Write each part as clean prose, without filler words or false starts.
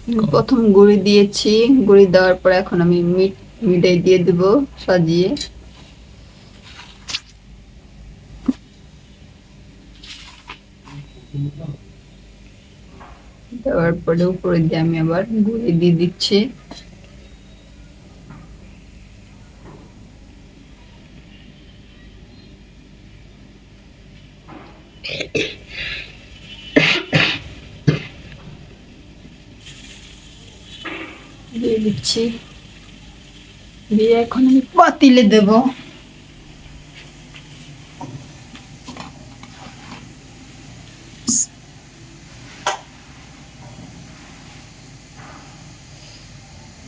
প্রথম গুঁড়ি দিয়েছি, গুঁড়ি দেওয়ার পর এখন আমি মিঠাই দিয়ে দেব সাজিয়ে। দেওয়ার পরে উপরে দিয়ে আমি আবার গুঁড়ি দিয়ে দিচ্ছি। দিয়ে দিচ্ছি, দিয়ে এখন আমি পাতিলে দেব।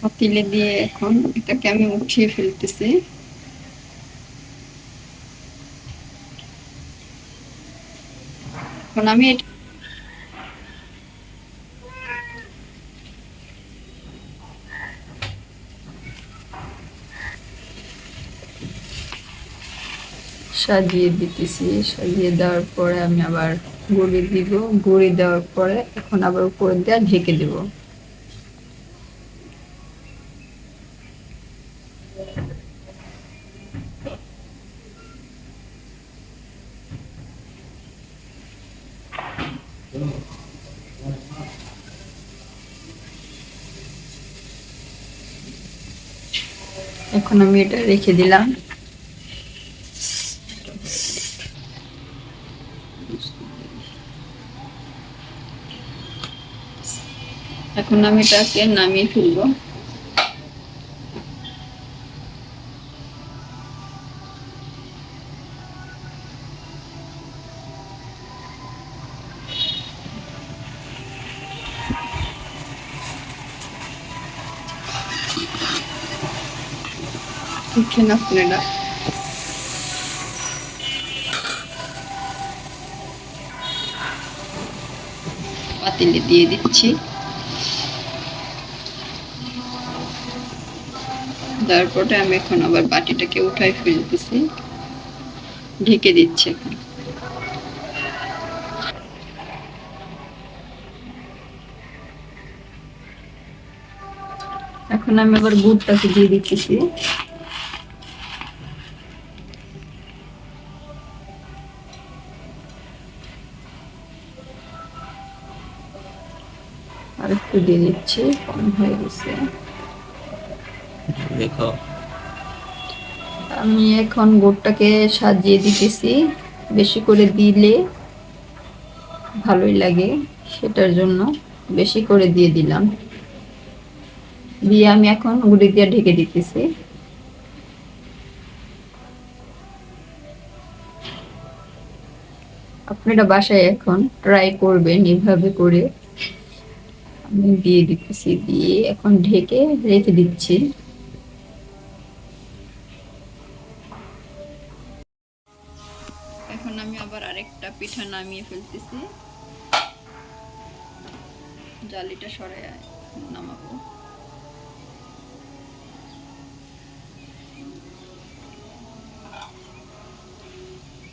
পাতিলে দিয়ে এখন এটাকে আমি উঠিয়ে ফেলতেছি। এখন আমি সাজিয়ে দিতেছি। সাজিয়ে দেওয়ার পরে আমি আবার গুঁড়ি দিব। গুঁড়ি দেওয়ার পরে এখন আবার উপরে দিয়ে ঢেকে দেব। এখন আমি এটা রেখে দিলাম। এখন আমি এটাকে নামিয়ে ফেলবো। দেখেন আপনারা, পাতিলে দিয়ে দিচ্ছি। তারপরে আমি এখন আবার বাটিটাকে উঠাই ফেলতেছি, ঢেকে দিচ্ছি। এখন আমি আবার গুড়টাকে দিয়ে দিচ্ছি। আর একটু দিয়ে দিচ্ছি, কম হয়ে গেছে। দেখো, আমি এখন গুড়টাকে সাজিয়ে দিতেছি। বেশি করে দিলে ভালোই লাগে, সেটার জন্য বেশি করে দিয়ে দিলাম। দিয়ে আমি এখন গুঁড়ি দিয়ে ঢেকে দিতেছি। আপনারা বাসায় এখন ট্রাই করবেন এভাবে করে। আমি দিয়ে দিতেছি, দিয়ে এখন ঢেকে রেখে দিচ্ছি। এখন আমি আবার আরেকটা পিঠা নামিয়ে ফেলতেছি। জালিটা সরায় নামাবো।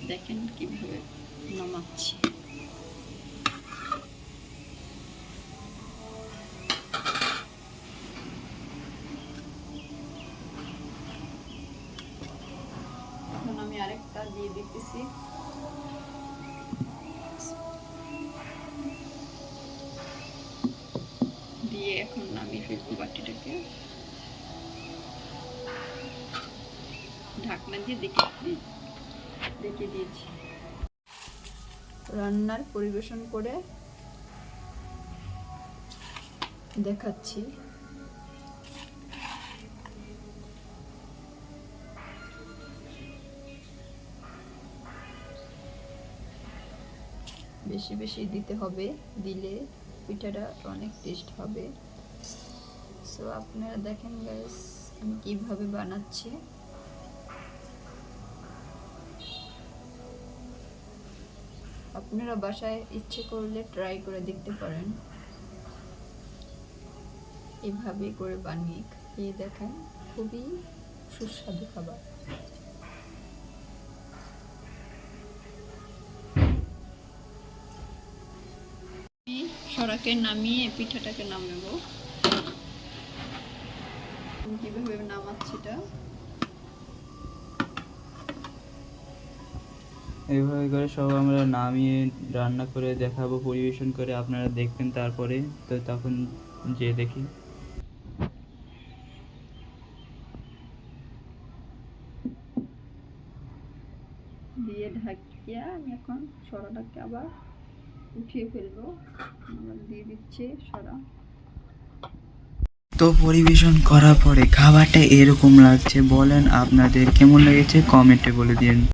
দেখেন কিভাবে নামাচ্ছি। এখন আমি আরেকটা দিয়ে দিতেছি। দিয়ে এখন নামিয়ে ফেলবো বাটিটাকে। ঢাকনা দিয়ে দেখে দিয়েছি। রান্নার পরিবেশন করে দেখাচ্ছি। বেশি বেশি দিতে হবে, দিলে পিঠাটা অনেক টেস্ট হবে। সো আপনারা দেখেন গাইস আমি কিভাবে বানাচ্ছি। আপনারা বাসায় ইচ্ছে করলে ট্রাই করে দেখতে পারেন। এভাবে করে বানিয়ে খেয়ে দেখেন, খুবই সুস্বাদু খাবার। আমি সরাকে নামিয়ে পিঠাটাকে নামাবো। কিভাবে নামাচ্ছি এটা এইভাবে করে সব আমরা নামিয়ে রান্না করে দেখাবো, পরিবেশন করে আপনারা দেখবেন তারপরে। তো তখন যে দেখি দিয়ে ঢাকিয়ে আমি এখন সরাটাকে আবার উঠিয়ে ফেলবো। আবার দিয়ে দিচ্ছি সরা। তো পরিবেশন করার পরে খাবারটা এরকম লাগছে, বলেন আপনাদের কেমন লেগেছে কমেন্টে বলে দিন।